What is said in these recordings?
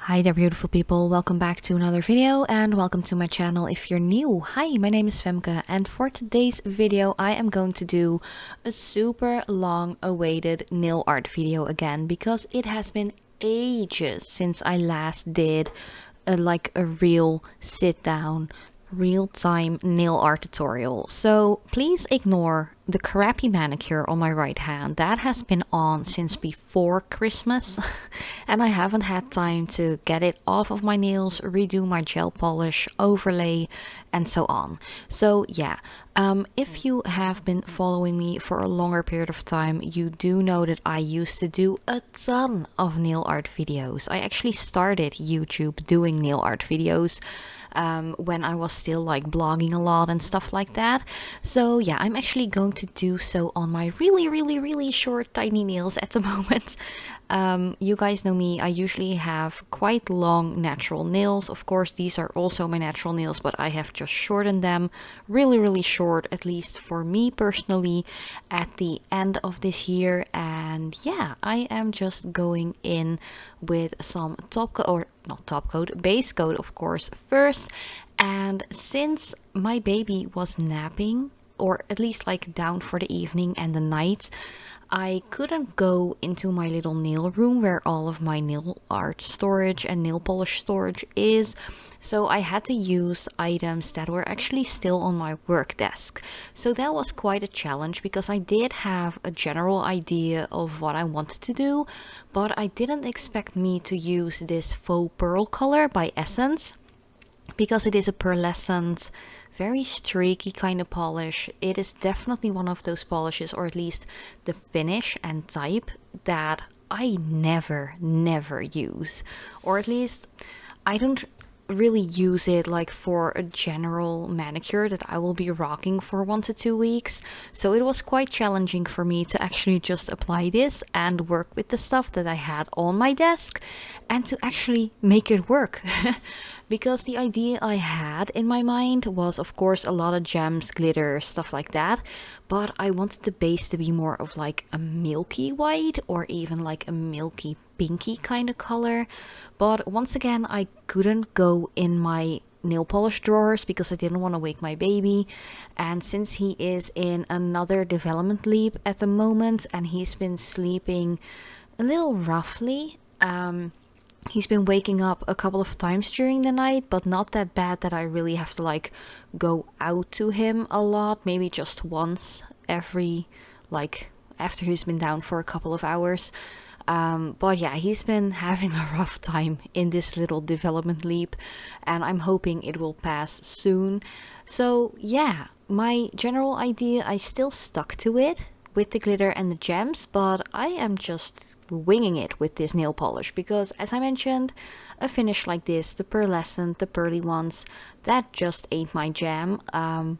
Hi there, beautiful people. Welcome back to another video and welcome to my channel if you're new. Hi, my name is Femke, and for today's video I am going to do a super long awaited nail art video again because it has been ages since I last did a real sit down real-time nail art tutorial. So please ignore the crappy manicure on my right hand. That has been on since before Christmas and I haven't had time to get it off of my nails, redo my gel polish, overlay, and so on. So yeah, if you have been following me for a longer period of time, you do know that I used to do a ton of nail art videos. I actually started YouTube doing nail art videos when I was still like blogging a lot and stuff like that. So yeah, I'm actually going to do so on my really short tiny nails at the moment. You guys know me, I usually have quite long natural nails. Of course, these are also my natural nails, but I have just shortened them really short, at least for me personally, at the end of this year. And yeah, I am just going in with some top coat, or not top coat, base coat of course first. And since my baby was napping, or at least like down for the evening and the night, I couldn't go into my little nail room where all of my nail art storage and nail polish storage is. So I had to use items that were actually still on my work desk. So that was quite a challenge because I did have a general idea of what I wanted to do, but I didn't expect me to use this faux pearl color by Essence, because it is a pearlescent, very streaky kind of polish. It is definitely one of those polishes, or at least the finish and type, that I never use. Or at least I don't really use it like for a general manicure that I will be rocking for 1 to 2 weeks. So it was quite challenging for me to actually just apply this and work with the stuff that I had on my desk and to actually make it work. Because the idea I had in my mind was, of course, a lot of gems, glitter, stuff like that, but I wanted the base to be more of like a milky white or even like a milky pinky kind of color. But once again, I couldn't go in my nail polish drawers because I didn't want to wake my baby, and since he is in another development leap at the moment and he's been sleeping a little roughly, he's been waking up a couple of times during the night, but not that bad that I really have to like go out to him a lot. Maybe just once every, like, after he's been down for a couple of hours. But yeah, he's been having a rough time in this little development leap, and I'm hoping it will pass soon. So yeah, my general idea, I still stuck to it with the glitter and the gems, but I am just winging it with this nail polish because, as I mentioned, a finish like this, the pearlescent, the pearly ones, that just ain't my jam.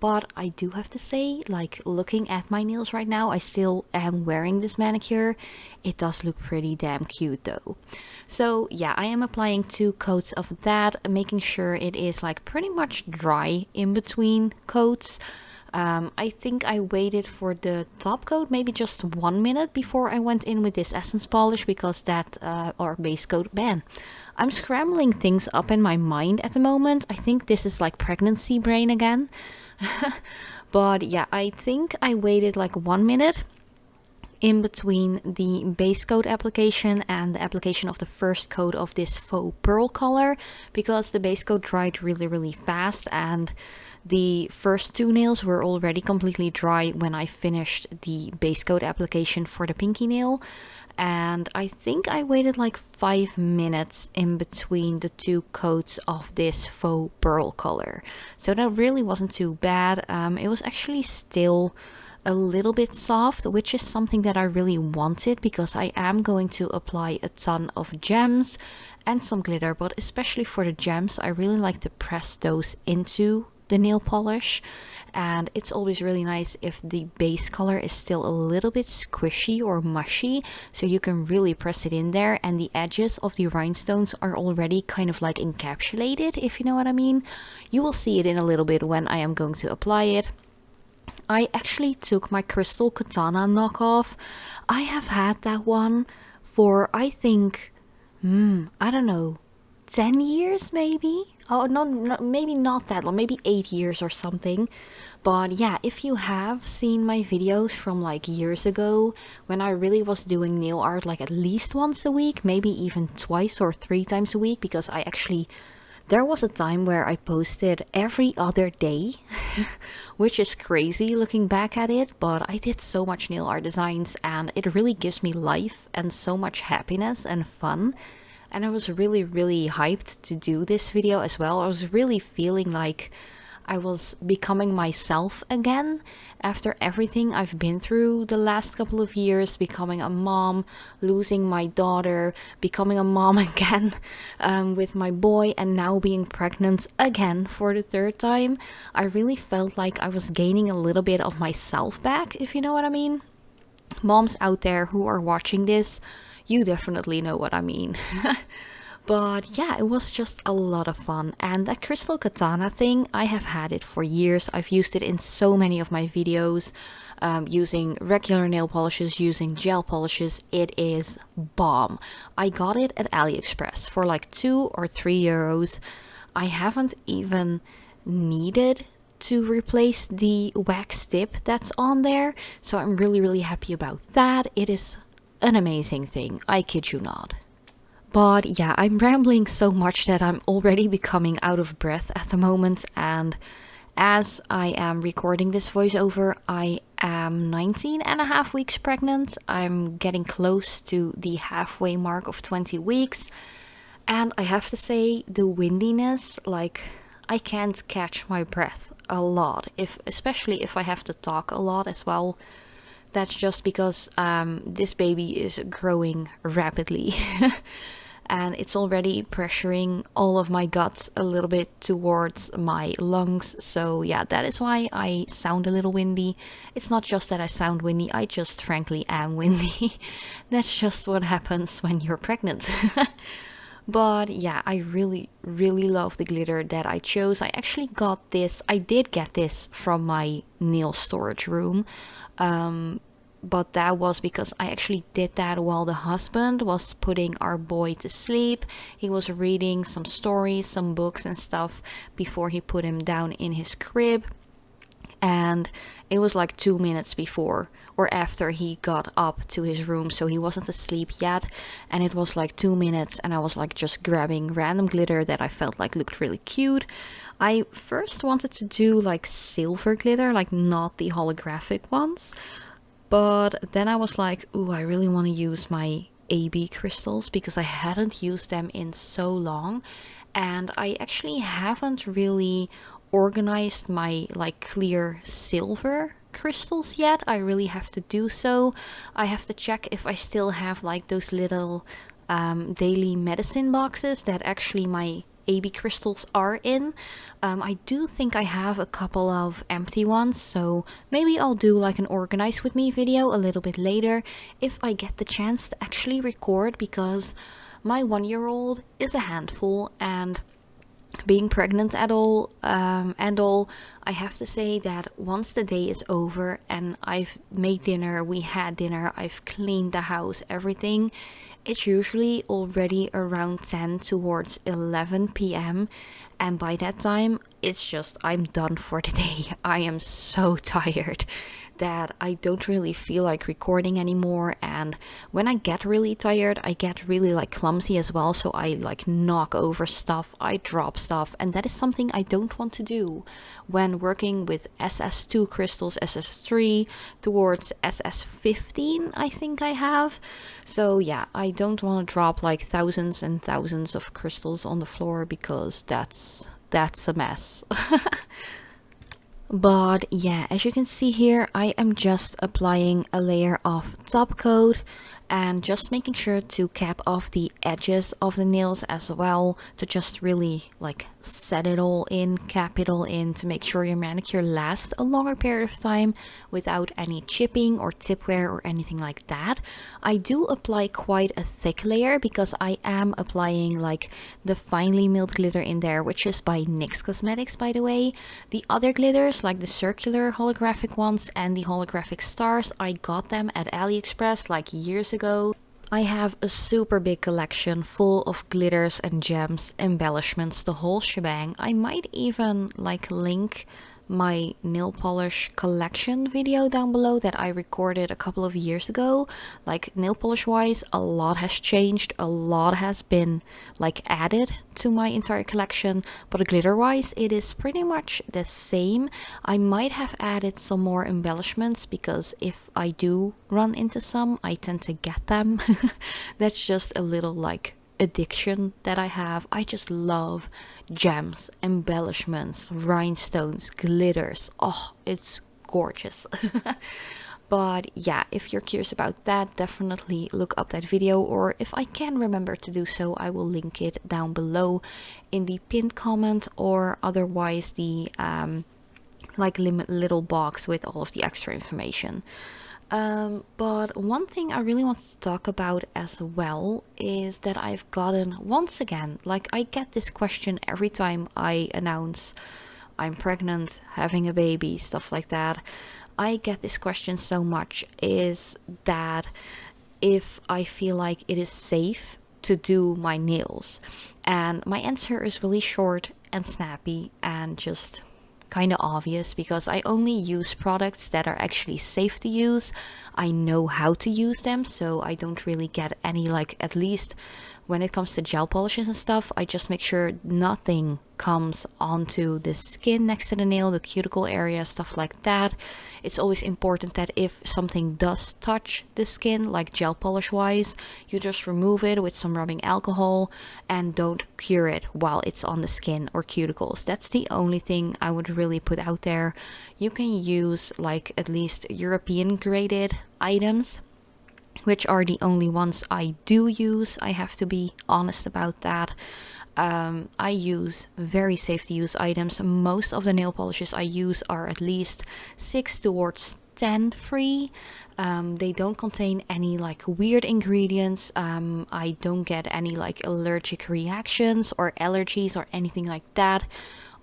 But I do have to say, like, looking at my nails right now, I still am wearing this manicure. It does look pretty damn cute though. So yeah, I am applying 2 coats of that, making sure it is like pretty much dry in between coats. I think I waited for the top coat maybe just 1 minute before I went in with this essence polish because that, or base coat, man, I'm scrambling things up in my mind at the moment. I think this is like pregnancy brain again. But yeah, I think I waited like 1 minute in between the base coat application and the application of the first coat of this faux pearl color, because the base coat dried really fast and the first 2 nails were already completely dry when I finished the base coat application for the pinky nail. And I think I waited like 5 minutes in between the 2 coats of this faux pearl color. So that really wasn't too bad. It was actually still a little bit soft, which is something that I really wanted because I am going to apply a ton of gems and some glitter, but especially for the gems, I really like to press those into the nail polish, and it's always really nice if the base color is still a little bit squishy or mushy, so you can really press it in there and the edges of the rhinestones are already kind of like encapsulated, if you know what I mean. You will see it in a little bit when I am going to apply it. I actually took my crystal katana knockoff. I have had that one for, I think, I don't know, 10 years maybe. Oh, no, maybe not that long, maybe 8 years or something. But yeah, if you have seen my videos from like years ago, when I really was doing nail art like at least once a week, maybe even twice or 3 times a week, because there was a time where I posted every other day, which is crazy looking back at it, but I did so much nail art designs and it really gives me life and so much happiness and fun. And I was really, really hyped to do this video as well. I was really feeling like I was becoming myself again after everything I've been through the last couple of years, becoming a mom, losing my daughter, becoming a mom again with my boy, and now being pregnant again for the 3rd time. I really felt like I was gaining a little bit of myself back, if you know what I mean. Moms out there who are watching this, you definitely know what I mean. But yeah, it was just a lot of fun. And that crystal katana thing, I have had it for years. I've used it in so many of my videos, using regular nail polishes, using gel polishes. It is bomb. I got it at AliExpress for like 2 or 3 euros. I haven't even needed to replace the wax tip that's on there, so I'm really, really happy about that. It is an amazing thing, I kid you not. But yeah, I'm rambling so much that I'm already becoming out of breath at the moment, and as I am recording this voiceover, I am 19.5 weeks pregnant. I'm getting close to the halfway mark of 20 weeks, and I have to say, the windiness, like, I can't catch my breath a lot, especially if I have to talk a lot as well. That's just because this baby is growing rapidly and it's already pressuring all of my guts a little bit towards my lungs. So yeah, that is why I sound a little windy. It's not just that I sound windy, I just frankly am windy. That's just what happens when you're pregnant. But yeah, I really, really love the glitter that I chose. I actually got this, I did get this from my nail storage room. But that was because I actually did that while the husband was putting our boy to sleep. He was reading some stories, some books and stuff before he put him down in his crib. And it was like 2 minutes before or after he got up to his room, so he wasn't asleep yet, and it was like 2 minutes and I was like just grabbing random glitter that I felt like looked really cute. I first wanted to do like silver glitter, like not the holographic ones, but then I was like, ooh, I really want to use my AB crystals because I hadn't used them in so long, and I actually haven't really organized my like clear silver crystals yet. I really have to do so. I have to check if I still have like those little daily medicine boxes that actually my AB crystals are in. I do think I have a couple of empty ones, so maybe I'll do like an organize with me video a little bit later if I get the chance to actually record, because my 1-year-old is a handful, and being pregnant at all and all, I have to say that once the day is over and I've made dinner, we had dinner, I've cleaned the house, everything, it's usually already around 10 towards 11 p.m. and by that time it's just, I'm done for the day. I am so tired that I don't really feel like recording anymore, and when I get really tired I get really like clumsy as well, so I like knock over stuff, I drop stuff, and that is something I don't want to do when working with SS2 crystals, SS3 towards SS15 I think I have. So yeah, I don't want to drop like thousands and thousands of crystals on the floor because that's a mess. But yeah, as you can see here, I am just applying a layer of top coat and just making sure to cap off the edges of the nails as well, to just really like set it all in, cap it all in, to make sure your manicure lasts a longer period of time without any chipping or tip wear or anything like that. I do apply quite a thick layer because I am applying like the finely milled glitter in there, which is by NYX Cosmetics, by the way. The other glitters, like the circular holographic ones and the holographic stars, I got them at AliExpress like years ago. I have a super big collection full of glitters and gems, embellishments, the whole shebang. I might even like link my nail polish collection video down below that I recorded a couple of years ago. Like nail polish wise, a lot has changed, a lot has been like added to my entire collection, but glitter wise it is pretty much the same. I might have added some more embellishments because if I do run into some, I tend to get them. That's just a little like addiction that I have. I just love gems, embellishments, rhinestones, glitters. Oh, it's gorgeous. But yeah, if you're curious about that, definitely look up that video, or if I can remember to do so, I will link it down below in the pinned comment, or otherwise the like little box with all of the extra information. But one thing I really want to talk about as well is that I've gotten, once again, like I get this question every time I announce I'm pregnant, having a baby, stuff like that. I get this question so much, is that if I feel like it is safe to do my nails. And my answer is really short and snappy and just kind of obvious, because I only use products that are actually safe to use. I know how to use them, so I don't really get any, like, at least when it comes to gel polishes and stuff, I just make sure nothing comes onto the skin next to the nail, the cuticle area, stuff like that. It's always important that if something does touch the skin, like gel polish wise, you just remove it with some rubbing alcohol and don't cure it while it's on the skin or cuticles. That's the only thing I would really put out there. You can use like at least European graded items, which are the only ones I do use. I have to be honest about that. I use very safe to use items. Most of the nail polishes I use are at least 6 towards 10 free. They don't contain any like weird ingredients. I don't get any like allergic reactions or allergies or anything like that.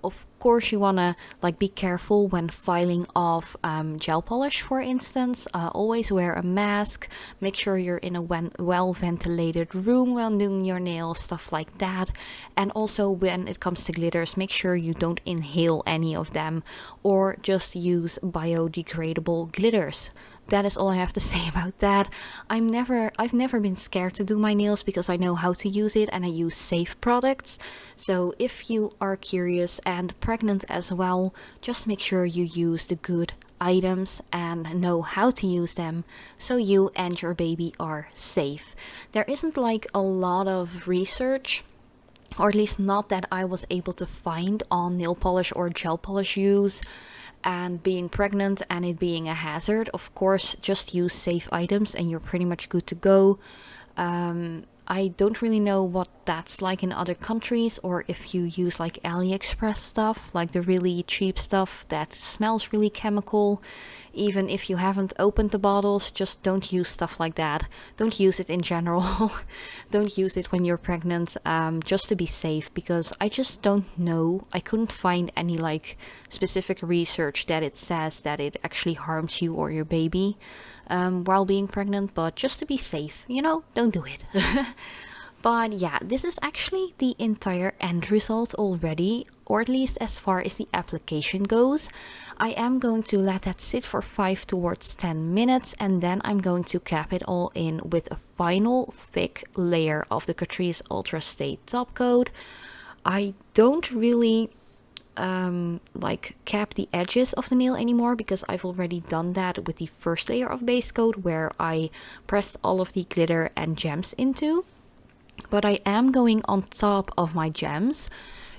Of course, you want to like be careful when filing off gel polish, for instance. Always wear a mask. Make sure you're in a well ventilated room while doing your nails, stuff like that. And also when it comes to glitters, make sure you don't inhale any of them, or just use biodegradable glitters. That is all I have to say about that. I've never been scared to do my nails because I know how to use it and I use safe products. So if you are curious and pregnant as well, just make sure you use the good items and know how to use them so you and your baby are safe. There isn't like a lot of research, or at least not that I was able to find, on nail polish or gel polish use and being pregnant and it being a hazard. Of course, just use safe items and you're pretty much good to go. I don't really know what that's like in other countries, or if you use like AliExpress stuff, like the really cheap stuff that smells really chemical. Even if you haven't opened the bottles, just don't use stuff like that. Don't use it in general. Don't use it when you're pregnant, just to be safe, because I just don't know. I couldn't find any like specific research that it says that it actually harms you or your baby while being pregnant, but just to be safe, you know, don't do it. But yeah, this is actually the entire end result already, or at least as far as the application goes. I am going to let that sit for 5 towards 10 minutes, and then I'm going to cap it all in with a final thick layer of the Catrice Ultra Stay top coat. I don't really like cap the edges of the nail anymore, because I've already done that with the first layer of base coat where I pressed all of the glitter and gems into. But I am going on top of my gems.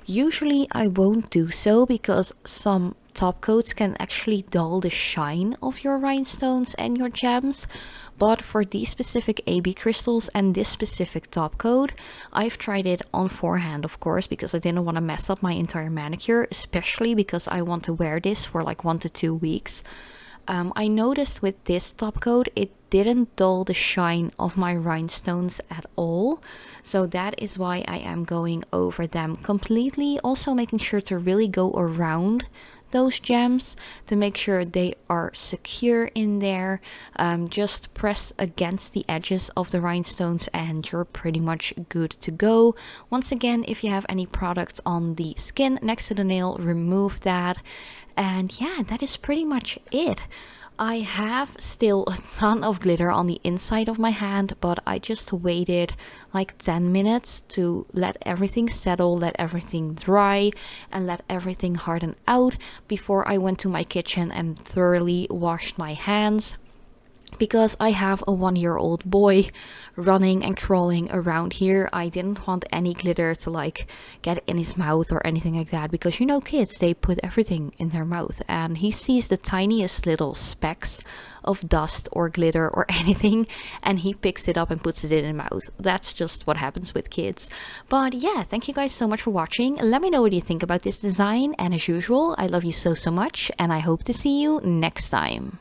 Usually I won't do so because some top coats can actually dull the shine of your rhinestones and your gems. But for these specific AB crystals and this specific top coat, I've tried it on forehand, of course, because I didn't want to mess up my entire manicure, especially because I want to wear this for like 1 to 2 weeks. I noticed with this top coat, it didn't dull the shine of my rhinestones at all. So that is why I am going over them completely. Also making sure to really go around those gems to make sure they are secure in there. Just press against the edges of the rhinestones and you're pretty much good to go. Once again, if you have any product on the skin next to the nail, remove that. And yeah, that is pretty much it. I have still a ton of glitter on the inside of my hand, but I just waited like 10 minutes to let everything settle, let everything dry, and let everything harden out before I went to my kitchen and thoroughly washed my hands. Because I have a 1-year-old boy running and crawling around here, I didn't want any glitter to like get in his mouth or anything like that, because you know kids, they put everything in their mouth and he sees the tiniest little specks of dust or glitter or anything and he picks it up and puts it in his mouth. That's just what happens with kids. But yeah, thank you guys so much for watching. Let me know what you think about this design, and as usual, I love you so much and I hope to see you next time.